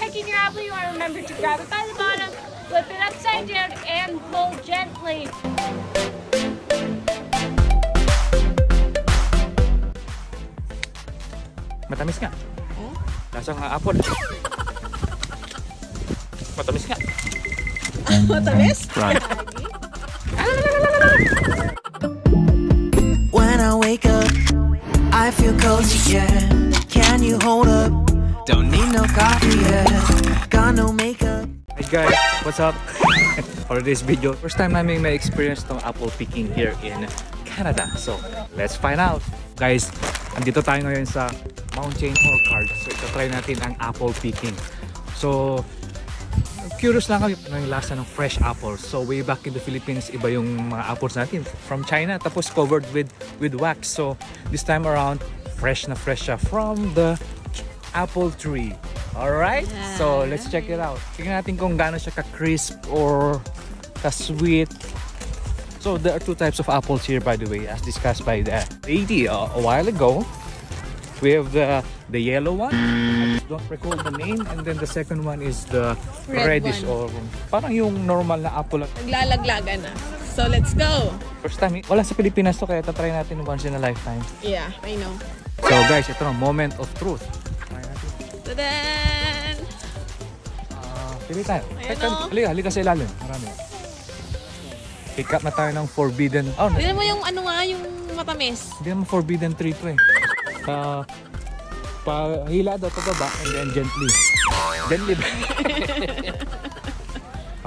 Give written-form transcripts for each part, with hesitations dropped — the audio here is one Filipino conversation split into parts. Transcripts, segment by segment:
taking your apple, you want to remember to grab it by the bottom, flip it upside down, and pull gently. Matamis nga. Lasang apple. Matamis nga. Matamis? When I wake up, I feel cozy, yeah. Can you hold up? Don't need no coffee, yeah. Got no makeup. Hey guys, what's up? For this video, first time namin may experience tong apple picking here in Canada. So, let's find out. Guys, andito tayo ngayon sa Mountain Orchard. So, ito-try natin ang apple picking. So, curious lang kami ng lasa ng fresh apples. So, way back in the Philippines, iba yung mga apples natin from China, tapos covered with wax. So, this time around, fresh na fresh siya from the apple tree. Alright? Yeah. So, let's check it out. Tingnan natin kung gaano siya ka-crisp or ka-sweet. So, there are two types of apples here, by the way, as discussed by the lady a while ago. We have the yellow one. I don't recall the name. And then the second one is the reddish or parang yung normal na apple. Naglalaglaga na. So, let's go. First time, wala sa Pilipinas to, kaya tatry natin once in a lifetime. Yeah, I know. So guys, ito na, moment of truth. Tadan! Pili tayo. Halika sa ilalim. Marami. Pick up na tayo ng forbidden. Oh, hindi mo yung ano nga, yung matamis. Hindi naman forbidden tree to eh. Pahila daw pababa and then gently. Gently ba?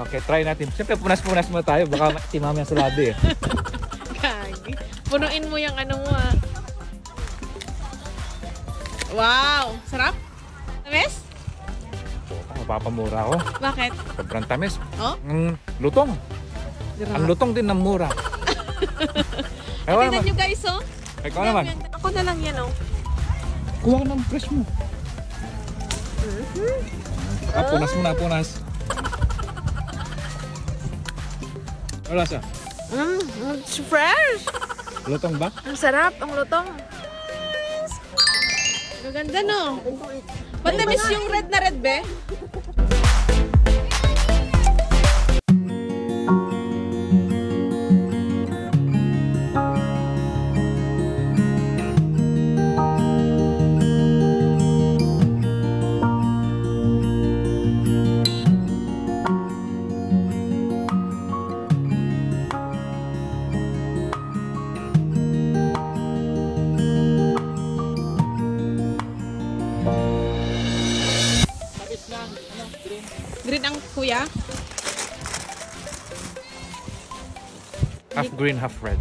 Okay, try natin. Siyempre, punas-punas mo tayo. Baka si mami sa labi eh. Kagi. Punuin mo yung ano mo ah. Wow! Sarap? Tamis? Mapapamura ako. Bakit? Sobrang tamis. Oh? Lutong. Ang lutong din ng mura. Tignan nyo guys oh. Ikaw naman. Ako na lang yan oh. Kuha ka ng fresh mo. Punas mo na, punas. Wala siya? It's fresh! Lutong ba? Ang sarap, ang lutong. Maganda no? Matamis yung red na red be? Green ang kuya? Half green, half red.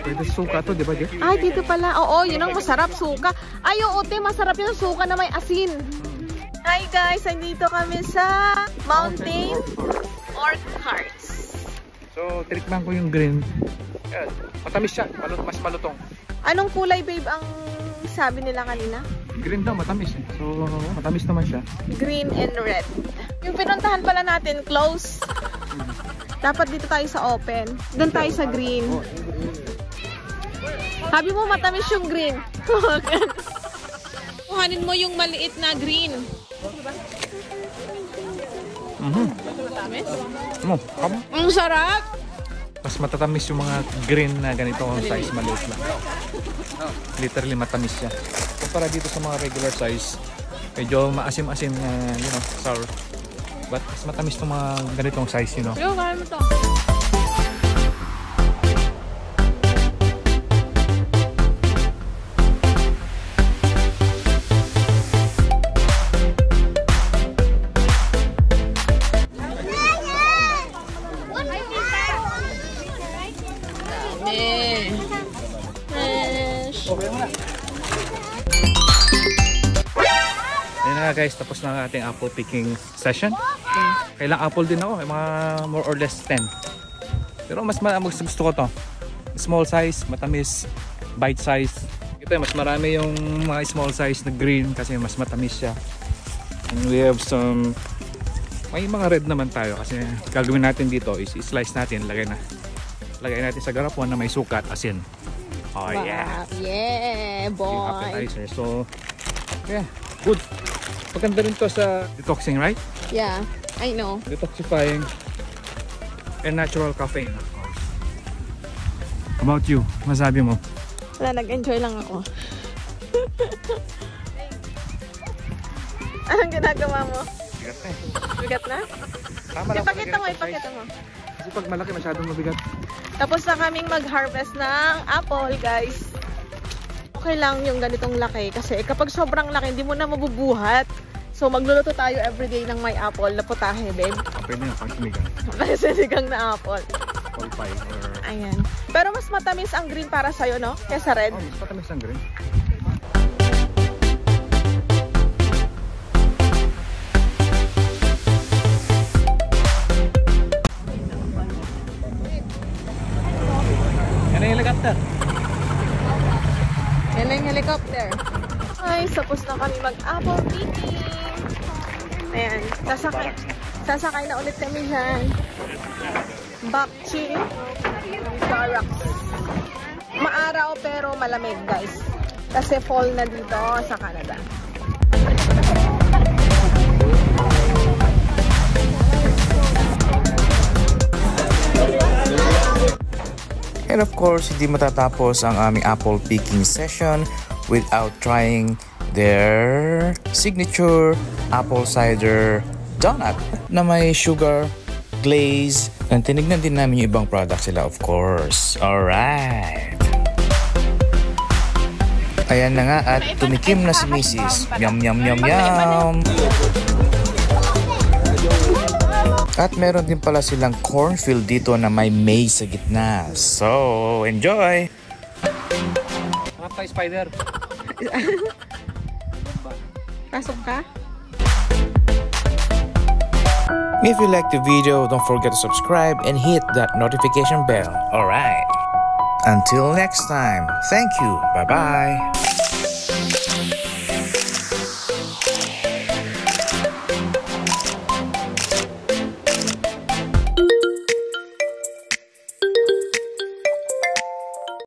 Pwede suka to, di ba? Ay, dito pala. Oo, yun ang masarap, suka. Ay, oo, te, masarap yung suka na may asin. Hi guys, nandito kami sa Mountain Orchards. So, trikman ko yung green. Yan. Matamis siya, mas malutong. Anong kulay, babe, ang sabi nila kanina? Green daw, matamis. So, matamis naman siya. Green and red. Yung pinuntahan pala natin, close. Dapat dito tayo sa open. Doon tayo sa green. Sabi mo matamis yung green. Kuhanin mo yung maliit na green. Matamis? Ang sarap! Mas matatamis yung mga green na ganito ang size, maliit lang. Literally matamis siya. Kumpara dito sa mga regular size, medyo maasim-asim na, you know, sour. But mas matamis itong mga ganitong size, you know. Yo, kaya mo to. Ayun na guys, tapos na ang ating apple picking session. Kailang apple din ako, mga more or less 10. Pero mas gusto ko to. Small size, matamis, bite size. Ito mas marami yung mga small size na green kasi mas matamis siya. And we have some, may mga red naman tayo kasi gagawin natin dito is i-slice natin, lagay natin sa garapon na may suka at asin. Oh, yeah. Yeah, Yung boy. appetizer. So, yeah, good. Maganda rin to sa detoxing, right? Yeah, I know. Detoxifying and natural caffeine, of course. How about you? Masabi mo? Wala, nag-enjoy lang ako. Anong ginagawa mo? Bigat na eh. Bigat na? Tama lang Ipakita mo, pala ipakita mo. Kasi pag malaki masyadong mabigat. Tapos na kaming mag-harvest ng apple, guys. Okay lang yung ganitong laki kasi kapag sobrang laki, hindi mo na mabubuhat. So magluluto tayo everyday ng may apple na putahe, babe. Pwede nga pang sinigang. Sinigang na apple. Apple pie or... Ayan. Pero mas matamis ang green para sa'yo, no? Kesa red. Oh, mas matamis ang green. Yan na yung helicopter. Yan na yung helicopter. Ay, tapos na kami mag-apple picking. Ayan. Sasakay na ulit kami dyan. Bakchi. Barracks. Maaraw pero malamig, guys. Kasi fall na dito sa Canada. And of course, hindi matatapos ang aming apple picking session without trying their signature apple cider donut na may sugar, glaze, and tinignan din namin yung ibang products sila, of course. Alright! Ayan na nga at tumikim na si Mrs. Yum, yum, yum, yum! At meron din pala silang cornfield dito na may maize sa gitna. So, enjoy! Mga tayo spider. Pasok ka? If you like the video, don't forget to subscribe and hit that notification bell. Alright. Until next time, thank you. Bye-bye.